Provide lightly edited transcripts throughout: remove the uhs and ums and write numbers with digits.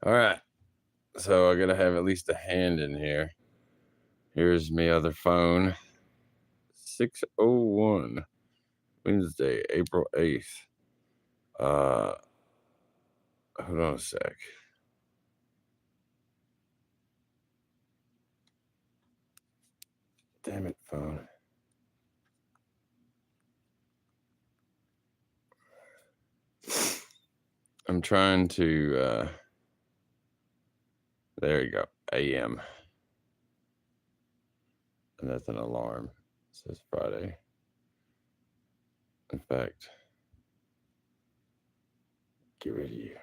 All right. So I gotta have at least a hand in here. Here's my other phone. 6:01 Wednesday, April 8th. Uh hold on a sec. Damn it, phone. I'm trying to there you go. AM. And that's an alarm. It says Friday. In fact, get rid of you.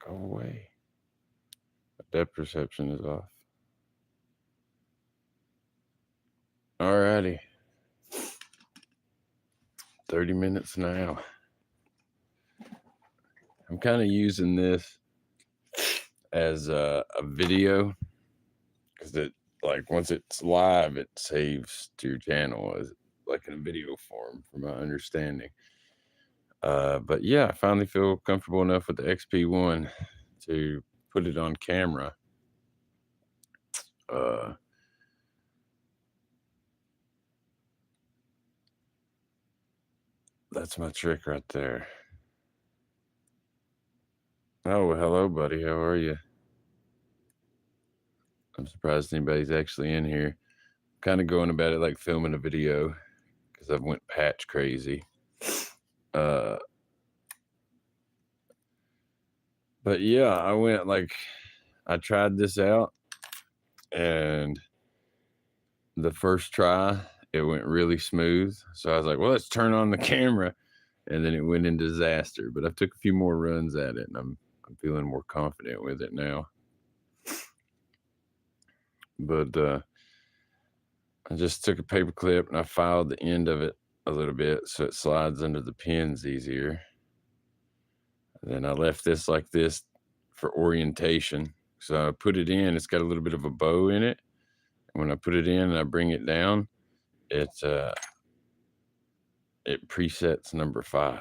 Go away. My depth perception is off. Alrighty. 30 minutes now. I'm kind of using this as a video because it, like, once it's live, it saves to your channel as like in a video form, from my understanding. But yeah, I finally feel comfortable enough with the XP1 to put it on camera. Uh, that's my trick right there. Oh, well, hello, buddy. How are you? I'm surprised anybody's actually in here. Kind of going about it like filming a video because I've went patch crazy. Uh, but yeah, I tried this out, and the first try, it went really smooth. So I was like, well, let's turn on the camera. And then it went in disaster. But I took a few more runs at it, and I'm feeling more confident with it now. But I just took a paper clip and I filed the end of it a little bit so it slides under the pins easier. And then I left this like this for orientation. So I put it in, it's got a little bit of a bow in it. And when I put it in and I bring it down, it it presets number 5,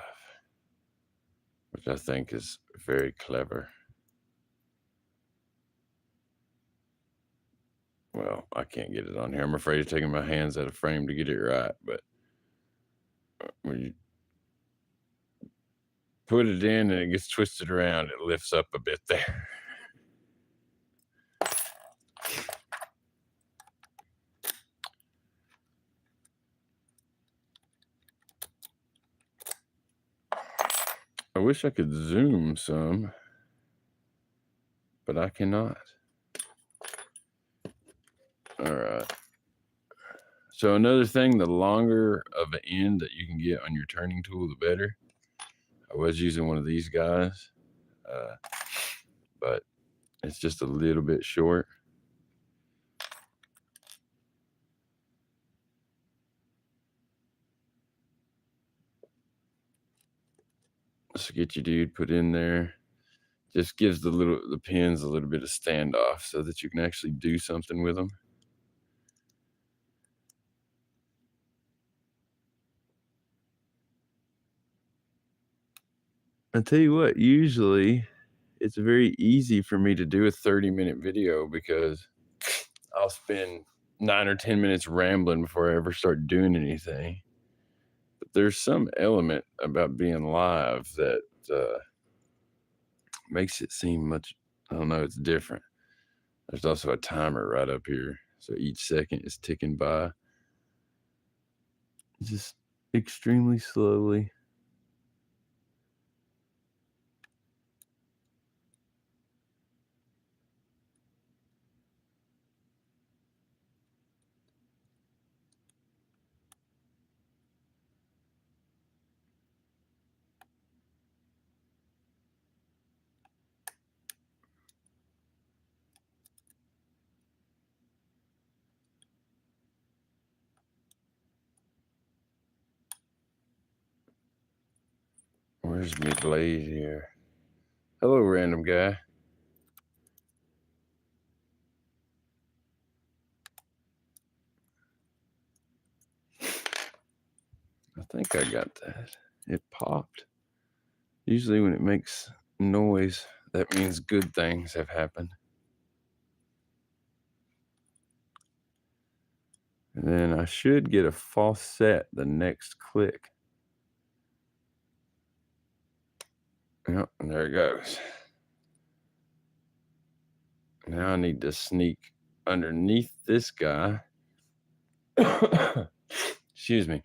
which I think is very clever. Well, I can't get it on here. I'm afraid of taking my hands out of frame to get it right, but when you put it in and it gets twisted around, it lifts up a bit there. I wish I could zoom some, but I cannot. All right. So another thing, the longer of an end that you can get on your turning tool, the better. I was using one of these guys, but it's just a little bit short. So get your dude put in there. Just gives the pins a little bit of standoff so that you can actually do something with them. I tell you what, usually it's very easy for me to do a 30-minute video because I'll spend 9 or 10 minutes rambling before I ever start doing anything. But there's some element about being live that makes it seem much, I don't know, it's different. There's also a timer right up here. So each second is ticking by just extremely slowly. Where's my blade here? Hello, random guy. I think I got that. It popped. Usually when it makes noise, that means good things have happened. And then I should get a false set the next click. Yep, and there it goes. Now I need to sneak underneath this guy. Excuse me.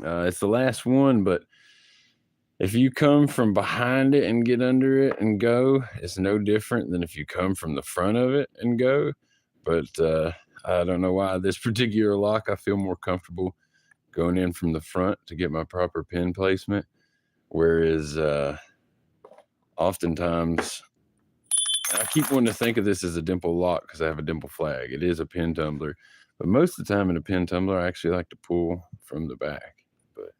It's the last one, but if you come from behind it and get under it and go, it's no different than if you come from the front of it and go. But I don't know why this particular lock, I feel more comfortable going in from the front to get my proper pin placement. Whereas oftentimes, I keep wanting to think of this as a dimple lock because I have a dimple flag. It is a pin tumbler. But most of the time in a pin tumbler, I actually like to pull from the back. But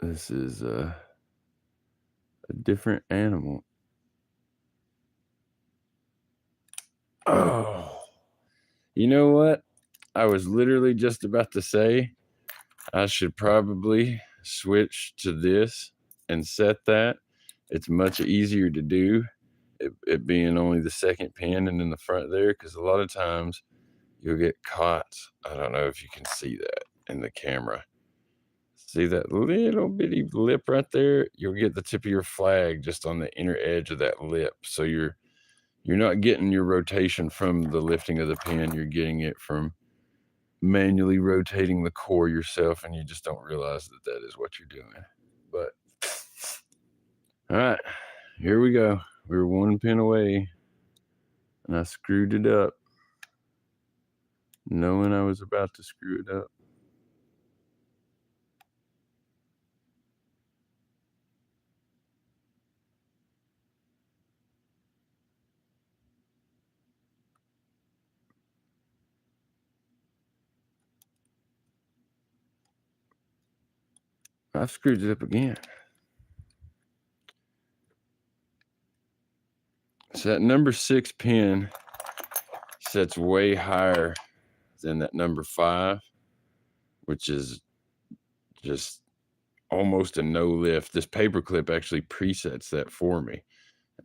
this is a different animal. Oh, you know what? I was literally just about to say I should probably switch to this and set that. It's much easier to do, it being only the second pin and in the front there, because a lot of times you'll get caught. I don't know if you can see that in the camera. See that little bitty lip right there? You'll get the tip of your flag just on the inner edge of that lip. So you're not getting your rotation from the lifting of the pin. You're getting it from manually rotating the core yourself, and you just don't realize that that is what you're doing. But all right, here we go. We were one pin away, and I screwed it up, knowing I was about to screw it up. I screwed it up again. So that number 6 pin sets way higher than that number 5, which is just almost a no lift. This paper clip actually presets that for me.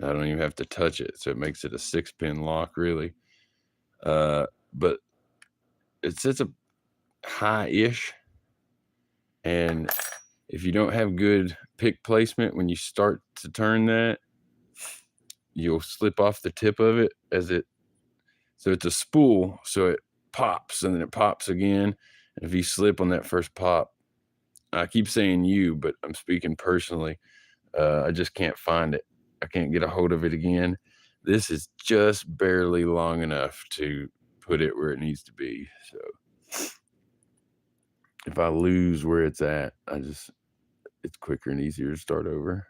I don't even have to touch it, so it makes it a 6-pin lock, really. But it sets up high-ish, and if you don't have good pick placement when you start to turn that, you'll slip off the tip of it so it's a spool, so it pops and then it pops again. And if you slip on that first pop, I keep saying you, but I'm speaking personally, I just can't find it. I can't get a hold of it again. This is just barely long enough to put it where it needs to be. So if I lose where it's at, it's quicker and easier to start over.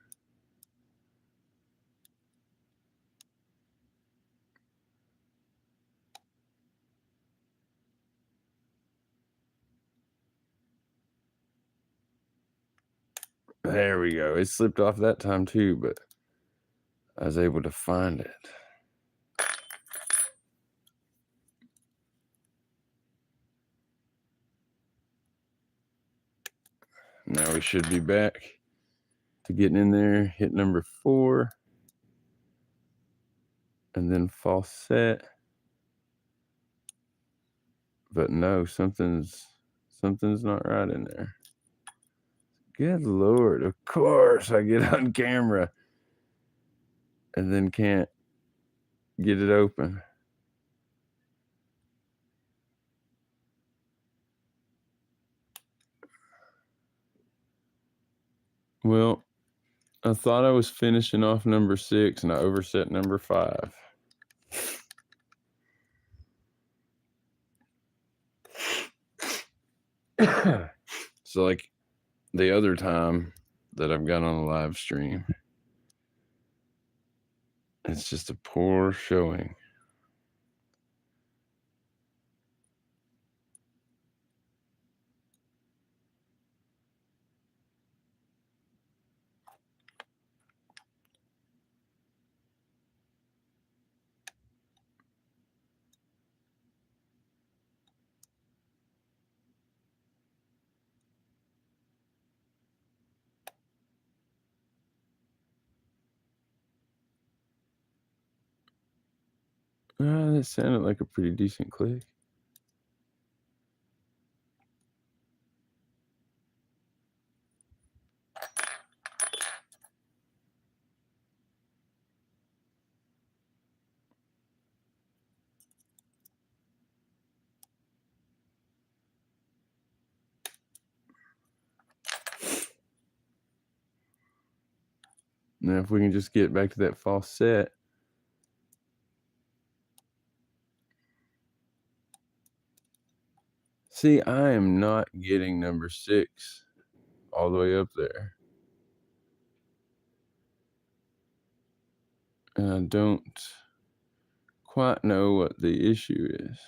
There we go. It slipped off that time too, but I was able to find it. Now we should be back to getting in there, hit number 4, and then false set. But no, something's not right in there. Good Lord, of course I get on camera and then can't get it open. Well, I thought I was finishing off number 6 and I overset number 5. So like the other time that I've got on a live stream, it's just a poor showing. That sounded like a pretty decent click. Now, if we can just get back to that false set. See, I am not getting number 6 all the way up there. And I don't quite know what the issue is.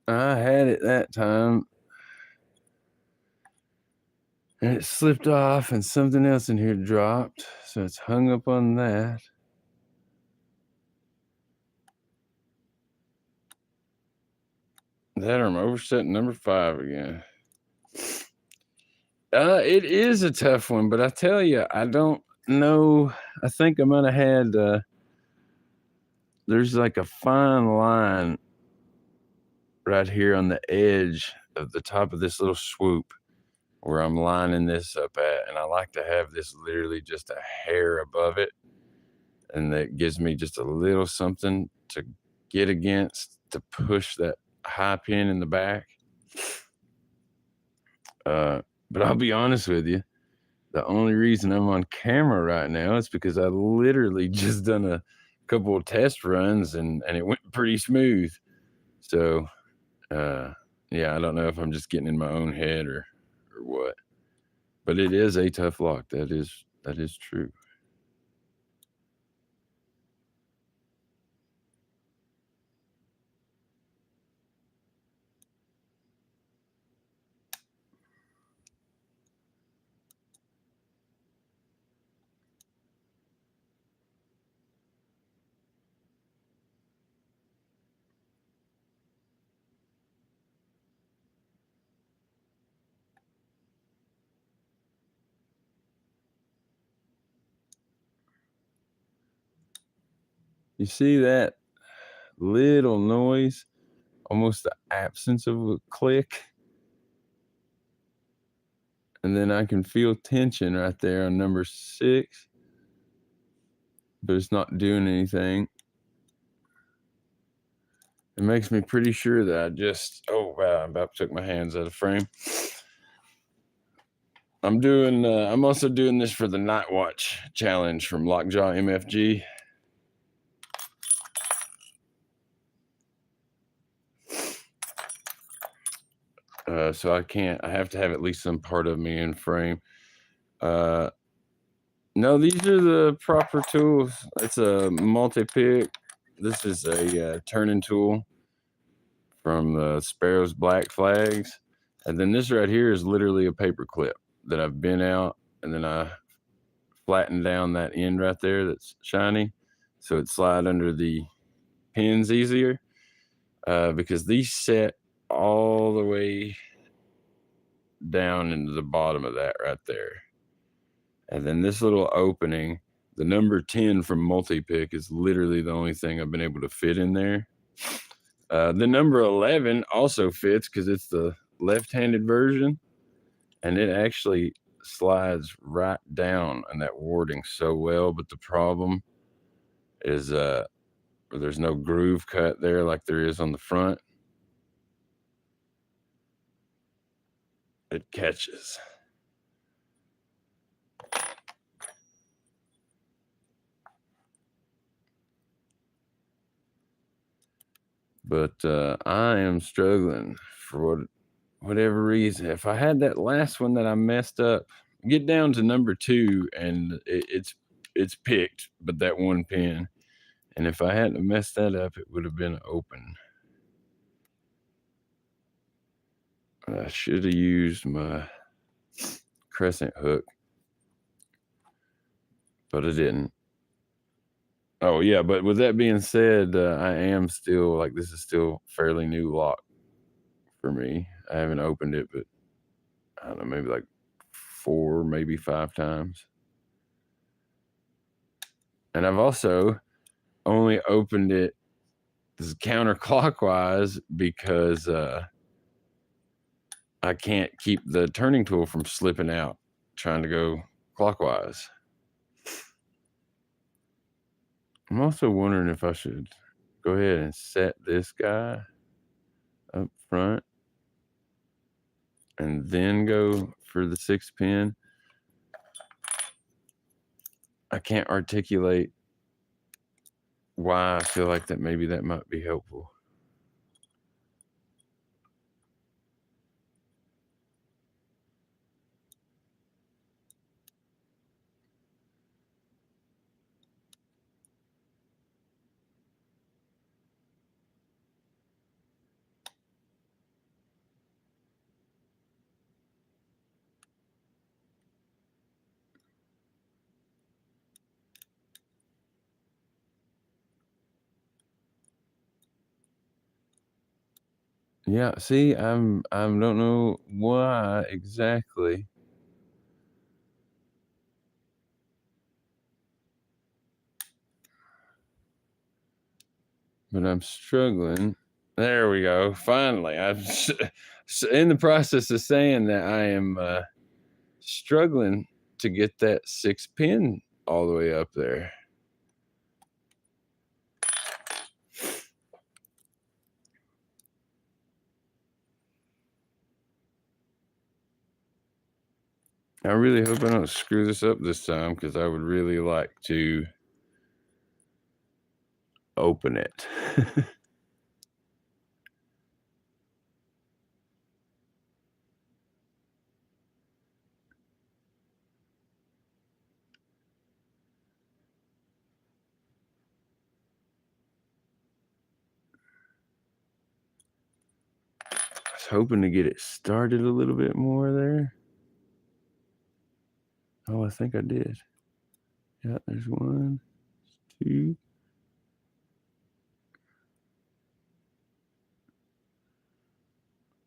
I had it that time. And it slipped off and something else in here dropped. So it's hung up on that. That or I'm oversetting number 5 again. It is a tough one, but I tell you, I don't know. I think I might have had, there's like a fine line right here on the edge of the top of this little swoop where I'm lining this up at. And I like to have this literally just a hair above it. And that gives me just a little something to get against to push that high pin in the back. But I'll be honest with you, the only reason I'm on camera right now is because I literally just done a couple of test runs and it went pretty smooth. So, yeah, I don't know if I'm just getting in my own head or what, but it is a tough lock. That is true. You see that little noise, almost the absence of a click? And then I can feel tension right there on number 6, but it's not doing anything. It makes me pretty sure that I just, oh wow, I about took my hands out of frame. I'm also doing this for the Night Watch challenge from Lockjaw MFG. So I have to have at least some part of me in frame. No, these are the proper tools. It's a multi-pick. This is a turning tool from the Sparrow's Black Flags. And then this right here is literally a paper clip that I've bent out, and then I flattened down that end right there that's shiny so it slide under the pins easier, because these set all the way down into the bottom of that right there. And then this little opening, the number 10 from multi-pick is literally the only thing I've been able to fit in there. The number 11 also fits because it's the left-handed version, and it actually slides right down on that warding so well. But the problem is there's no groove cut there like there is on the front. It catches. But I am struggling for whatever reason. If I had that last one that I messed up, get down to number 2 and it's picked, but that one pin, And if I hadn't messed that up, it would have been open. I should have used my crescent hook, but I didn't. Oh yeah, but with that being said, I am still like, this is still fairly new lock for me. I haven't opened it, but I don't know, maybe like 4, maybe 5 times. And I've also only opened it counterclockwise because I can't keep the turning tool from slipping out trying to go clockwise. I'm also wondering if I should go ahead and set this guy up front and then go for the 6 pin. I can't articulate why I feel like that maybe that might be helpful. Yeah, see, I don't know why exactly. But I'm struggling. There we go. Finally, I'm in the process of saying that I am struggling to get that 6 pin all the way up there. I really hope I don't screw this up this time, because I would really like to open it. I was hoping to get it started a little bit more there. Oh, I think I did. Yeah, there's 1, 2.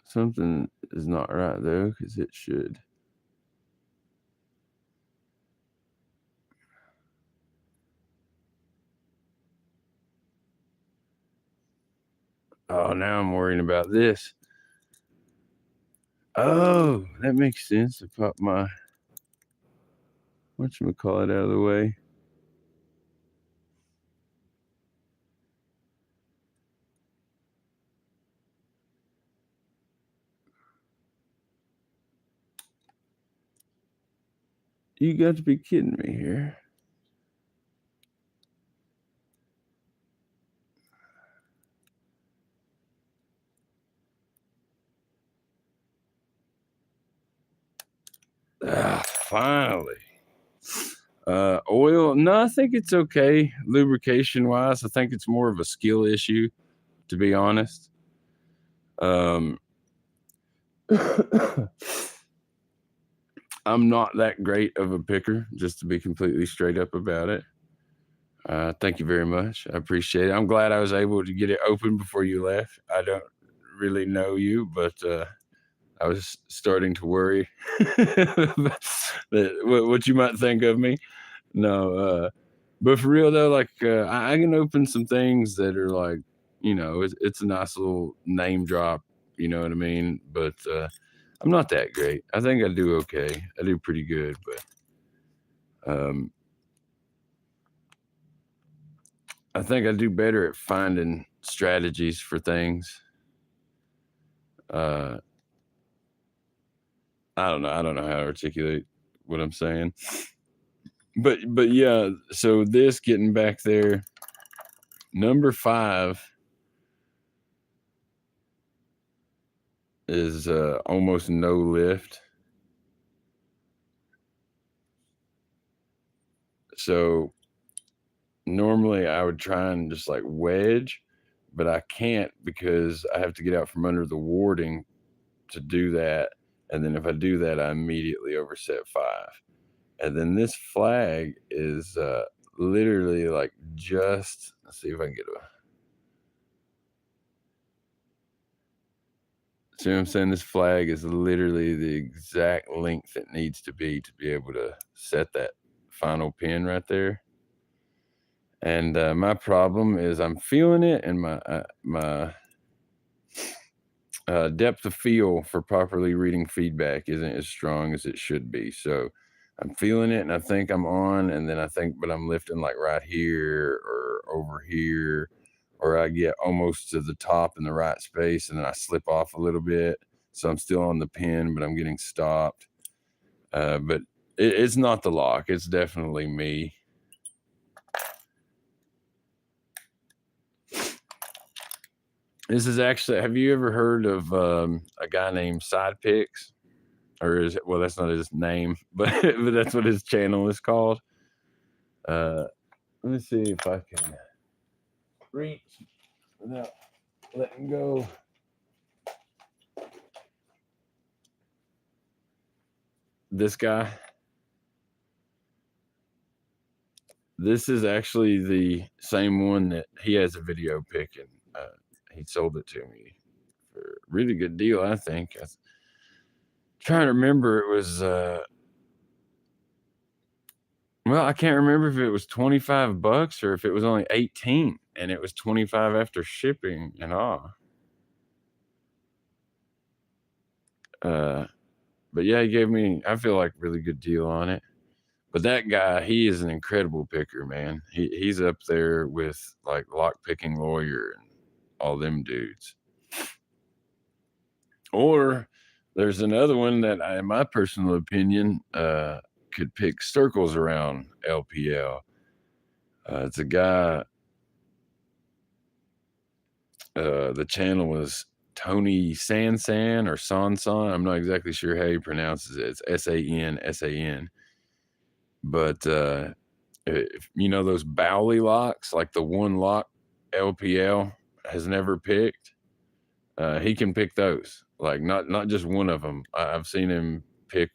Something is not right though, because it should. Oh, now I'm worrying about this. Oh, that makes sense. I pop my whatchamacallit out of the way. You got to be kidding me here. Ah, finally. Oil? No, I think it's okay. Lubrication wise, I think it's more of a skill issue, to be honest. I'm not that great of a picker, just to be completely straight up about it. Thank you very much. I appreciate it. I'm glad I was able to get it open before you left. I don't really know you, but I was starting to worry that what you might think of me. No, but for real though, like I can open some things that are like, it's a nice little name drop. You know what I mean? But I'm not that great. I think I do okay. I do pretty good, but I think I do better at finding strategies for things. I don't know. I don't know how to articulate what I'm saying. But yeah, so this getting back there, number 5 is almost no lift. So normally I would try and just like wedge, but I can't because I have to get out from under the warding to do that. And then if I do that, I immediately overset 5. And then this flag is literally like just, let's see if I can get a, see what I'm saying? This flag is literally the exact length it needs to be able to set that final pin right there. And my problem is I'm feeling it, and my depth of feel for properly reading feedback isn't as strong as it should be. So I'm feeling it, and I think I'm on, and then I think, but I'm lifting like right here or over here, or I get almost to the top in the right space, and then I slip off a little bit. So I'm still on the pin, but I'm getting stopped. But it's not the lock. It's definitely me. This is actually, have you ever heard of a guy named Side Picks? Or is it, well, that's not his name, but that's what his channel is called. Let me see if I can reach without letting go. This guy. This is actually the same one that he has a video picking. He sold it to me for a really good deal, I think. I was trying to remember, it was well, I can't remember if it was $25 or if it was only 18, and it was 25 after shipping and all. But yeah, he gave me, I feel like, really good deal on it. But that guy, he is an incredible picker, man. He's up there with like Lock Picking Lawyer and all them dudes. Or there's another one that in my personal opinion, could pick circles around LPL. It's a guy, the channel was Tony Sansan or Sansan. I'm not exactly sure how he pronounces it. It's SAN. But if you know those Bowley locks, like the one lock LPL has never picked, he can pick those. Like not just one of them. I've seen him pick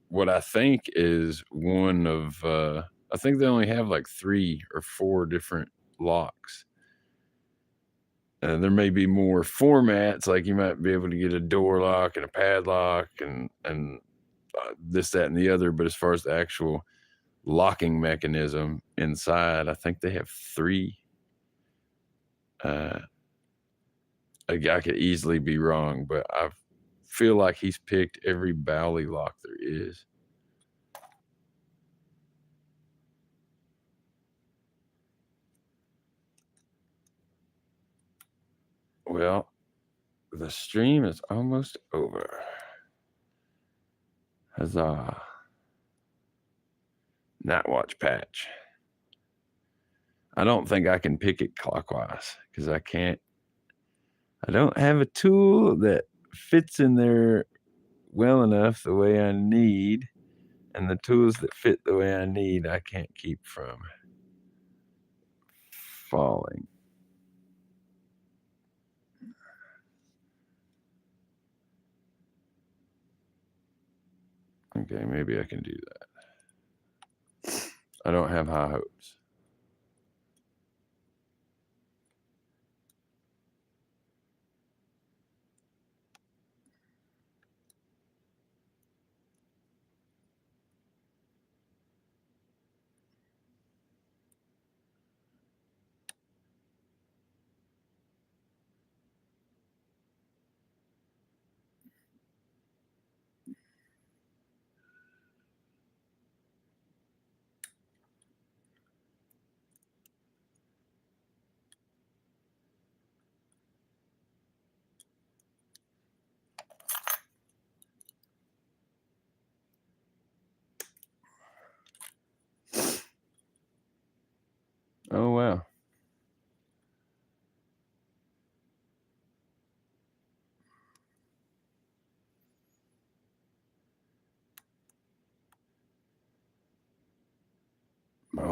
what I think is one of. I think they only have like 3 or 4 different locks. There may be more formats, like you might be able to get a door lock and a padlock and this, that, and the other. But as far as the actual locking mechanism inside, I think they have 3. I could easily be wrong, but I feel like he's picked every Bowley lock there is. Well, the stream is almost over. Huzzah. Night watch patch. I don't think I can pick it clockwise because I don't have a tool that fits in there well enough the way I need. And the tools that fit the way I need, I can't keep from falling. Okay, maybe I can do that. I don't have high hopes. Oh, wow.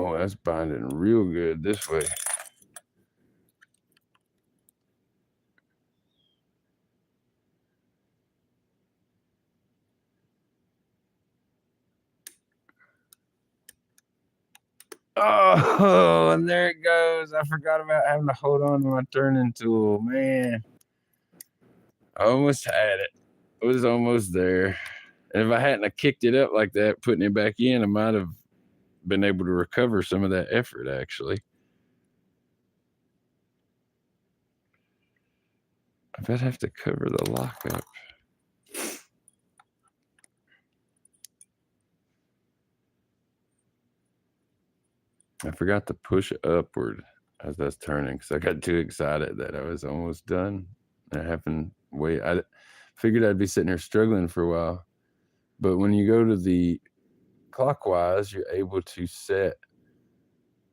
Oh, that's binding real good this way. Oh, and there it goes. I forgot about having to hold on to my turning tool, man. I almost had it. It was almost there. And if I hadn't have kicked it up like that, putting it back in, I might have been able to recover some of that effort, actually. I bet I have to cover the lockup. I forgot to push upward as I was turning because I got too excited that I was almost done. It happened I figured I'd be sitting there struggling for a while. But when you go to the clockwise, you're able to set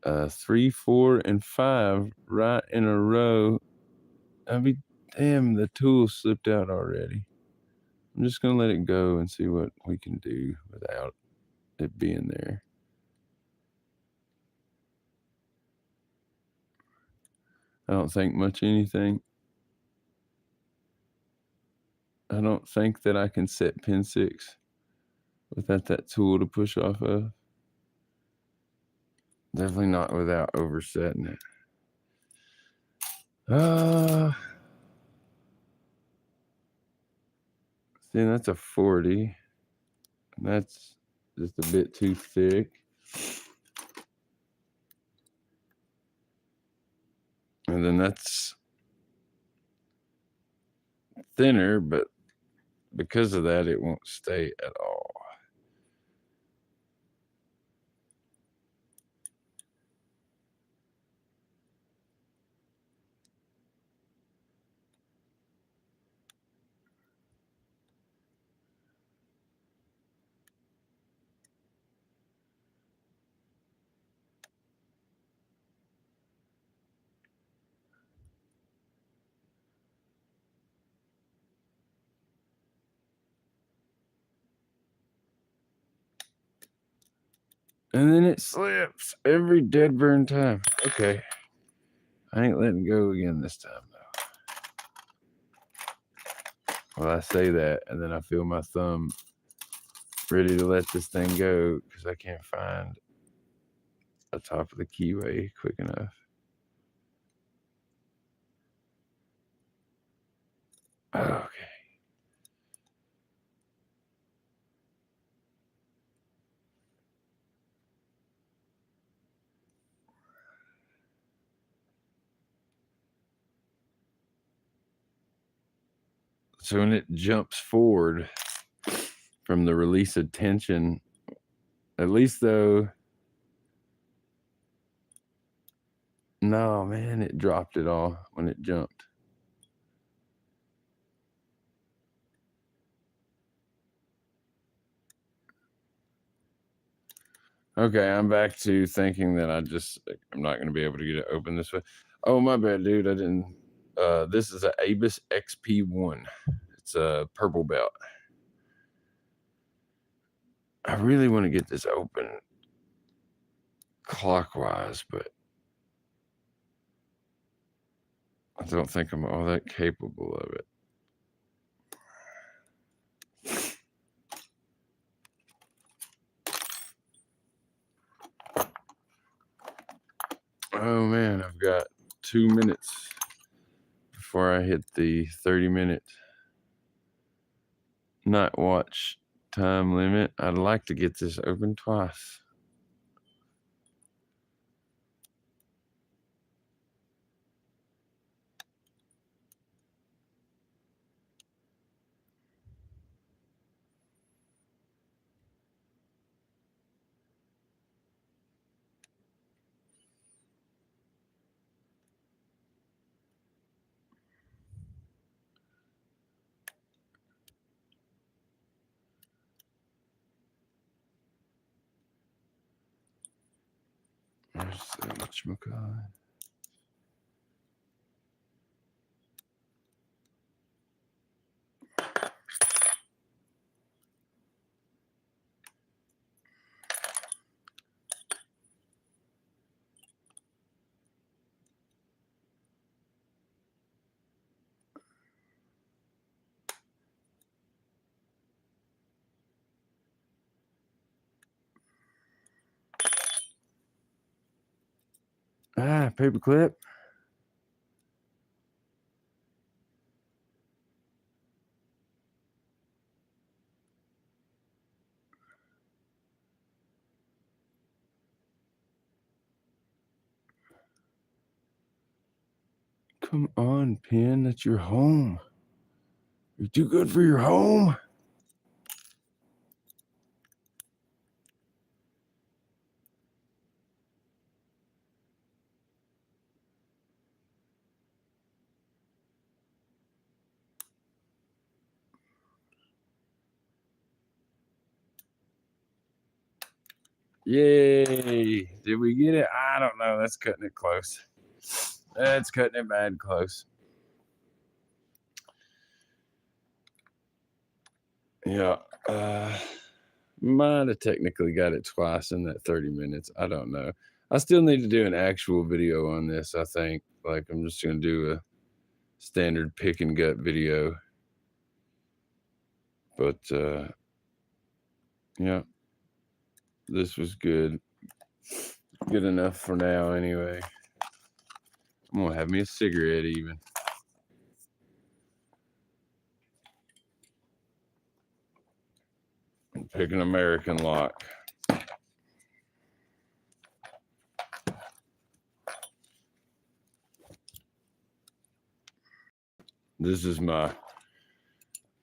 3, 4, and 5 right in a row. I mean, damn, the tool slipped out already. I'm just gonna let it go and see what we can do without it being there. I don't think much anything. I don't think that I can set pin 6 without that tool to push off of. Definitely not without oversetting it. See, that's a 40. That's just a bit too thick. And then that's thinner, but because of that, it won't stay at all. And then it slips every dead burn time. Okay. I ain't letting go again this time, though. Well, I say that, and then I feel my thumb ready to let this thing go because I can't find the top of the keyway quick enough. Okay. So when it jumps forward from the release of tension, at least though, no, man, it dropped it all when it jumped. Okay, I'm back to thinking that I'm not going to be able to get it open this way. Oh, my bad, dude. I didn't. This is a Abus XP1. It's a purple belt. I really want to get this open clockwise, but I don't think I'm all that capable of it. Oh man, I've got 2 minutes before I hit the 30-minute night watch time limit. I'd like to get this open twice. There's the whatchamacallit. Paper clip. Come on, Pin. That's your home. You're too good for your home. Yay. Did we get it? I don't know. That's cutting it close. That's cutting it bad close. Yeah. Might have technically got it twice in that 30 minutes. I don't know. I still need to do an actual video on this, I think. Like, I'm just going to do a standard pick and gut video. But, yeah. This was good. Good enough for now, anyway. I'm going to have me a cigarette, even. And pick an American lock. This is my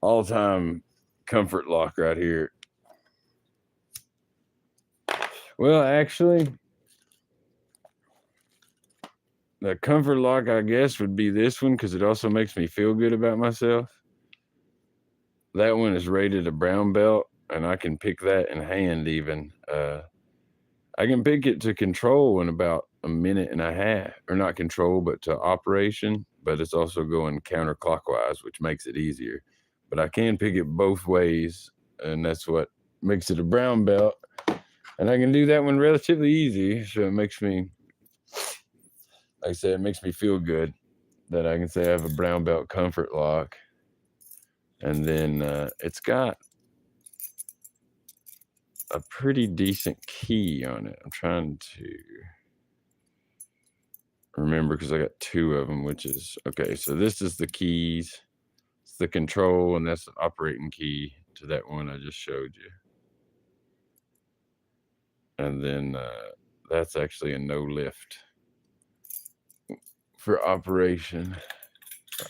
all-time comfort lock right here. Well, actually, the comfort lock, I guess, would be this one because it also makes me feel good about myself. That one is rated a brown belt, and I can pick that in hand even. I can pick it to control in about a minute and a half, or not control, but to operation, but it's also going counterclockwise, which makes it easier. But I can pick it both ways, and that's what makes it a brown belt. And I can do that one relatively easy, so it makes me, like I said, it makes me feel good that I can say I have a brown belt comfort lock. And then it's got a pretty decent key on it. I'm trying to remember because I got two of them, which is, okay, so this is the keys. It's the control, and that's the operating key to that one I just showed you. And then that's actually a no lift for operation,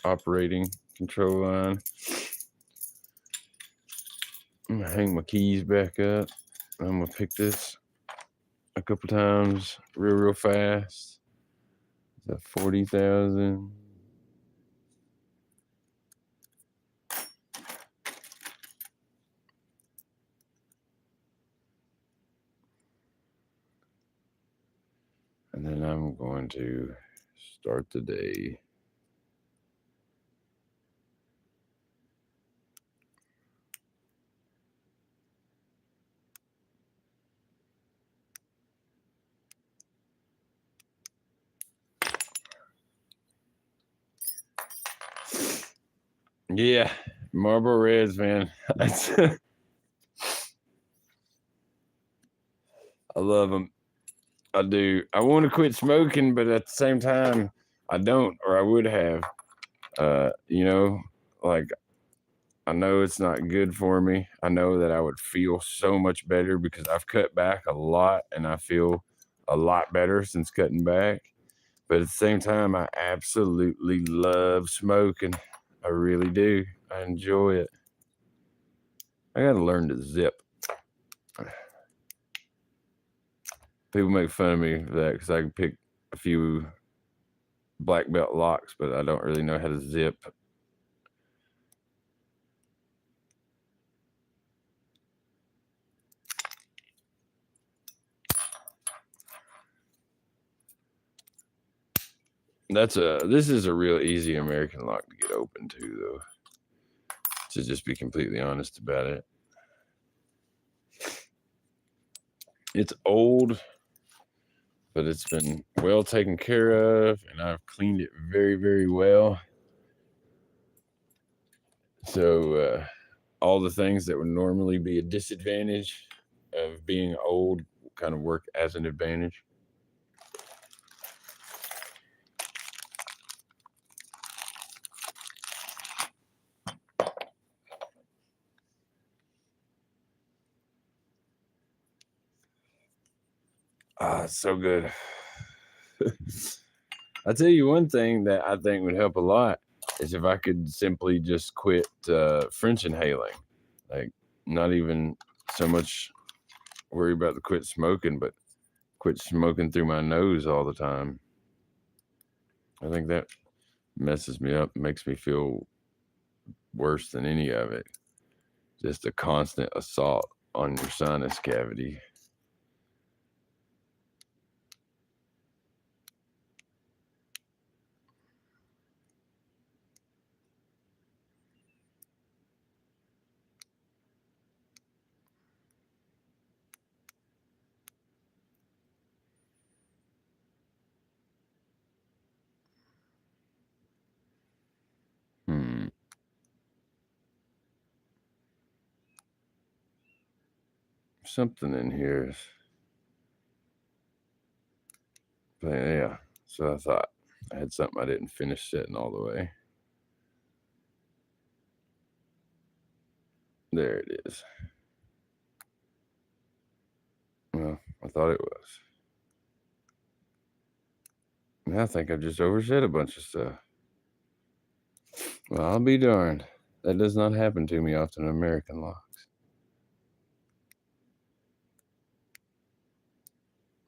operating control line. I'm gonna hang my keys back up. I'm gonna pick this a couple times real fast. Is that 40,000? And then I'm going to start the day. Yeah, Marlboro Reds, man. I love them. I do. I want to quit smoking, but at the same time, I don't, or I would have. You know, like, I know it's not good for me. I know that I would feel so much better because I've cut back a lot, and I feel a lot better since cutting back. But at the same time, I absolutely love smoking. I really do. I enjoy it. I got to learn to zip. People make fun of me for that because I can pick a few black belt locks, but I don't really know how to zip. This is a real easy American lock to get open too, though. To just be completely honest about it. It's old, but it's been well taken care of, and I've cleaned it very, very well. So all the things that would normally be a disadvantage of being old kind of work as an advantage. It's so good. I'll tell you one thing that I think would help a lot is if I could simply just quit French inhaling. Like, not even so much worry about the quit smoking, but quit smoking through my nose all the time. I think that messes me up, makes me feel worse than any of it. Just a constant assault on your sinus cavity. Hmm. Something in here is. But yeah, so I thought I had something I didn't finish setting all the way. There it is. Well, I thought it was. I think I just oversaid a bunch of stuff. Well, I'll be darned. That does not happen to me often in American locks.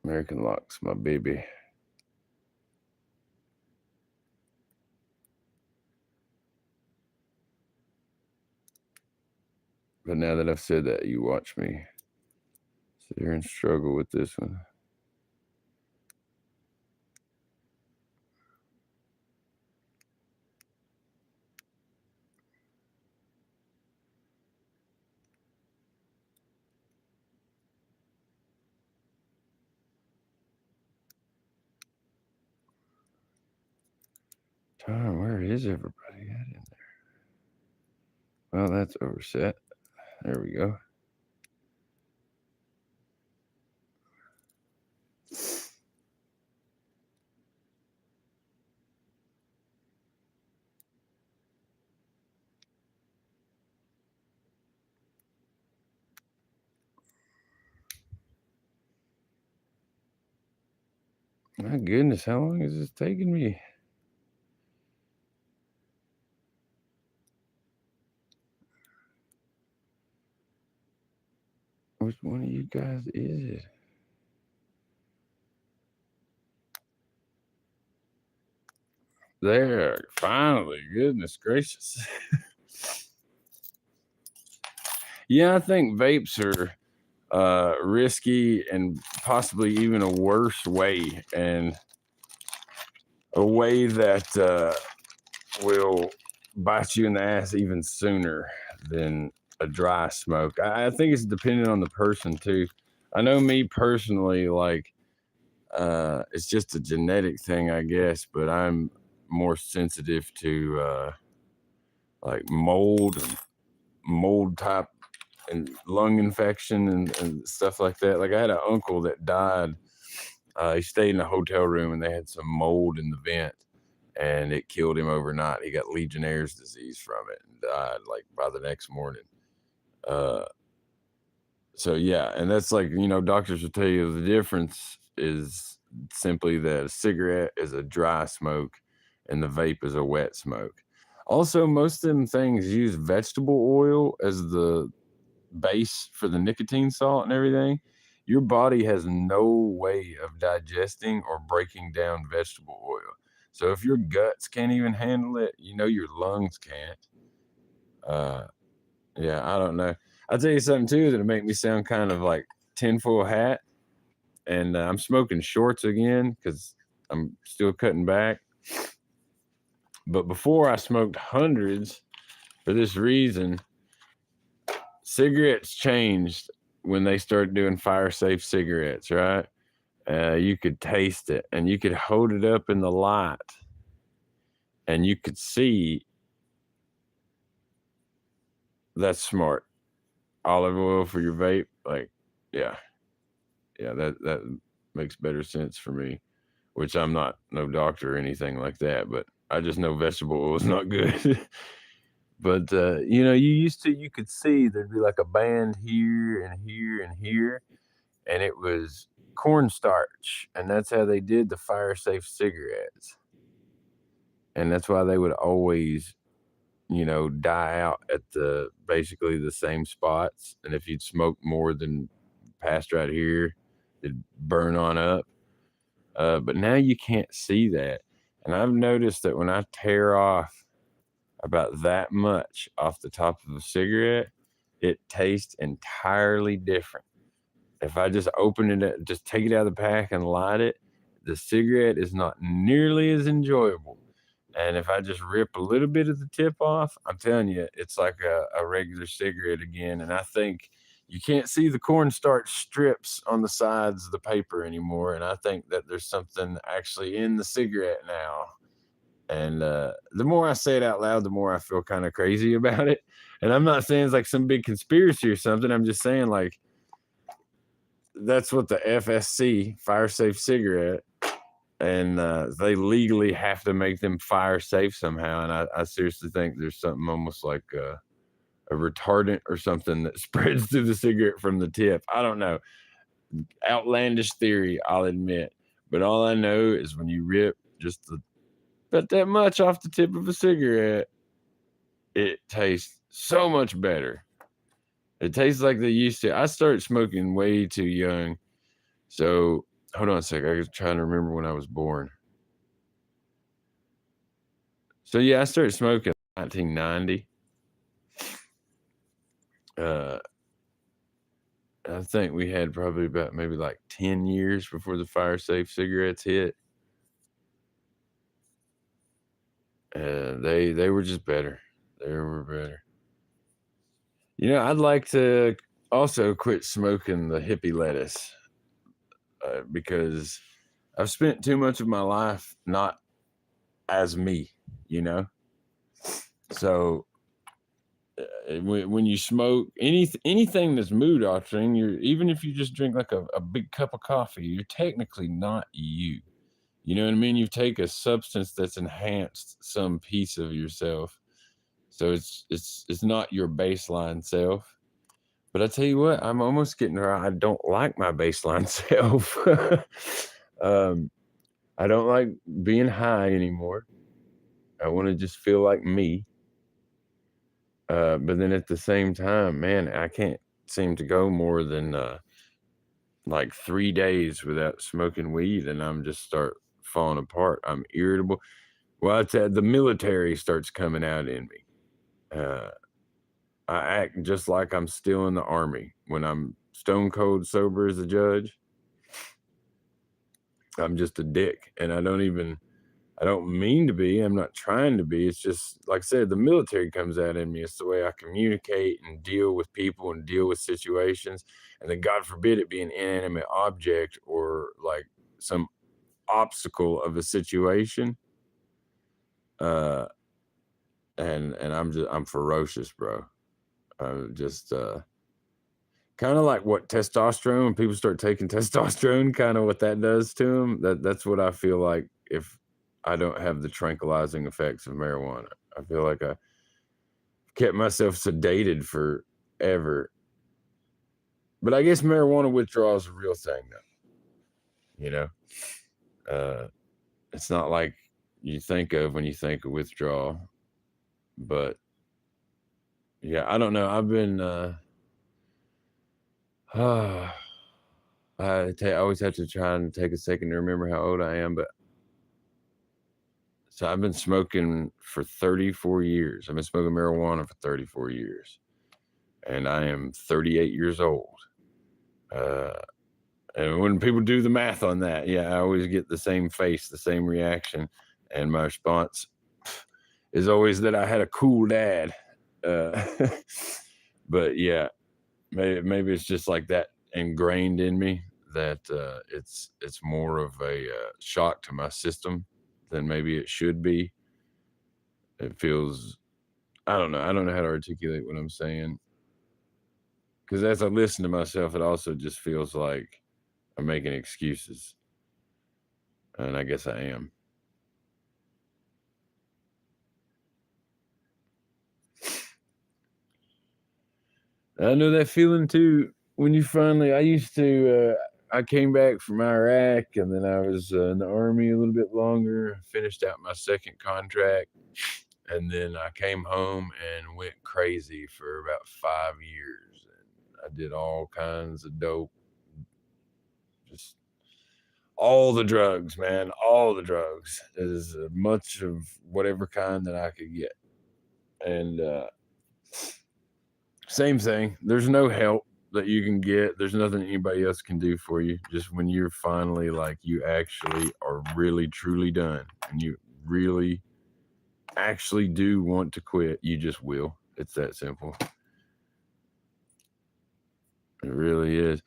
American locks, my baby. But now that I've said that, you watch me sit here and struggle with this one. Tom, where is everybody at in there? Well, that's overset. There we go. My goodness, how long is this taking me? Which one of you guys is it? There, finally. Goodness gracious. Yeah, I think vapes are risky and possibly even a worse way, and a way that will bite you in the ass even sooner than a dry smoke. I think it's dependent on the person too. I know me personally, like it's just a genetic thing, I guess, but I'm more sensitive to like mold type and lung infection and stuff like that. Like I had an uncle that died. He stayed in a hotel room and they had some mold in the vent and it killed him overnight. He got Legionnaire's disease from it and died like by the next morning. Uh, so yeah, and that's like, doctors will tell you the difference is simply that a cigarette is a dry smoke and the vape is a wet smoke. Also, most of them things use vegetable oil as the base for the nicotine salt and everything. Your body has no way of digesting or breaking down vegetable oil. So if your guts can't even handle it, your lungs can't. Uh, yeah, I don't know. I'll tell you something too that'll make me sound kind of like tinfoil hat. And I'm smoking shorts again because I'm still cutting back. But before I smoked hundreds for this reason. Cigarettes changed when they started doing fire safe cigarettes, right? You could taste it and you could hold it up in the light and you could see. That's smart. Olive oil for your vape. Like, yeah. Yeah, that makes better sense for me, which I'm not no doctor or anything like that, but I just know vegetable oil is not good. But you could see there'd be like a band here and here and here, and it was cornstarch, and that's how they did the fire safe cigarettes. And that's why they would always, die out at basically the same spots. And if you'd smoke more than past right here, it'd burn on up. But now you can't see that. And I've noticed that when I tear off about that much off the top of a cigarette, it tastes entirely different. If I just open it up, just take it out of the pack and light it, the cigarette is not nearly as enjoyable. And if I just rip a little bit of the tip off, I'm telling you, it's like a regular cigarette again. And I think you can't see the cornstarch strips on the sides of the paper anymore. And I think that there's something actually in the cigarette now. And the more I say it out loud, the more I feel kind of crazy about it. And I'm not saying it's like some big conspiracy or something. I'm just saying, like, that's what the FSC, fire safe cigarette, and they legally have to make them fire safe somehow. And I seriously think there's something almost like a retardant or something that spreads through the cigarette from the tip. I don't know. Outlandish theory, I'll admit. But all I know is when you rip just about that much off the tip of a cigarette, it tastes so much better. It tastes like they used to. I started smoking way too young. So hold on a sec. I was trying to remember when I was born. So yeah, I started smoking in 1990. I think we had probably about maybe like 10 years before the fire safe cigarettes hit. They were just better. They were better. I'd like to also quit smoking the hippie lettuce because I've spent too much of my life not as me, So when you smoke anything that's mood altering, even if you just drink like a big cup of coffee, you're technically not you. You know what I mean? You take a substance that's enhanced some piece of yourself, so it's not your baseline self. But I tell you what, I'm almost getting where I don't like my baseline self. I don't like being high anymore. I want to just feel like me. But then at the same time, man, I can't seem to go more than like 3 days without smoking weed, and I'm just start falling apart. I'm irritable. Well, the military starts coming out in me. I act just like I'm still in the army. When I'm stone cold sober as a judge, I'm just a dick, and I don't mean to be. I'm not trying to be. It's just, like I said, the military comes out in me. It's the way I communicate and deal with people and deal with situations. And then, God forbid, it be an inanimate object or like some obstacle of a situation. And I'm ferocious, bro. Just kind of like what testosterone. When people start taking testosterone, kind of what that does to them. That's what I feel like if I don't have the tranquilizing effects of marijuana. I feel like I kept myself sedated forever. But I guess marijuana withdrawal is a real thing, though. It's not like you think of when you think of withdrawal. But yeah, I don't know. I've been I always have to try and take a second to remember how old I am, but so I've been smoking for 34 years. I've been smoking marijuana for 34 years, and I am 38 years old. And when people do the math on that, yeah, I always get the same face, the same reaction, and my response is always that I had a cool dad. But yeah, maybe it's just like that ingrained in me that it's more of a shock to my system than maybe it should be. It feels, I don't know how to articulate what I'm saying, because as I listen to myself, it also just feels like I'm making excuses, and I guess I am. I know that feeling too. When you finally, I used to I came back from Iraq, and then I was in the Army a little bit longer, finished out my second contract, and then I came home and went crazy for about 5 years. And I did all kinds of dope, just all the drugs, man, all the drugs, as much of whatever kind that I could get. And same thing, there's no help that you can get. There's nothing anybody else can do for you. Just when you're finally like, you actually are really truly done and you really actually do want to quit, you just will. It's that simple. It really is.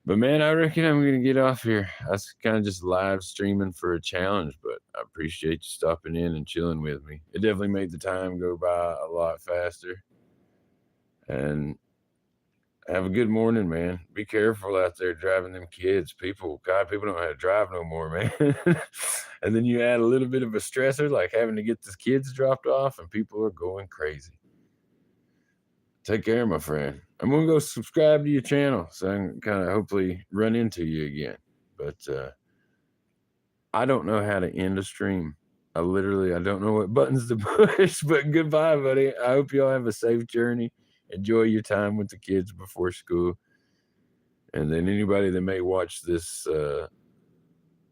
But man, I reckon I'm gonna get off here. I was kind of just live streaming for a challenge, but I appreciate you stopping in and chilling with me. It definitely made the time go by a lot faster. And have a good morning, man. Be careful out there driving them kids. People don't know how to drive no more, man. And then you add a little bit of a stressor, like having to get the kids dropped off, and people are going crazy. Take care, my friend. I'm gonna go subscribe to your channel so I can kind of hopefully run into you again. But I don't know how to end a stream. I don't know what buttons to push. But goodbye, buddy. I hope y'all have a safe journey. Enjoy your time with the kids before school. And then anybody that may watch this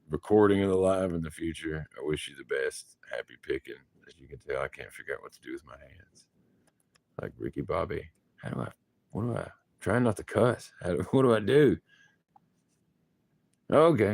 recording of the live in the future, I wish you the best. Happy picking. As you can tell, I can't figure out what to do with my hands. Like Ricky Bobby. What do I try not to cuss? What do I do? Okay.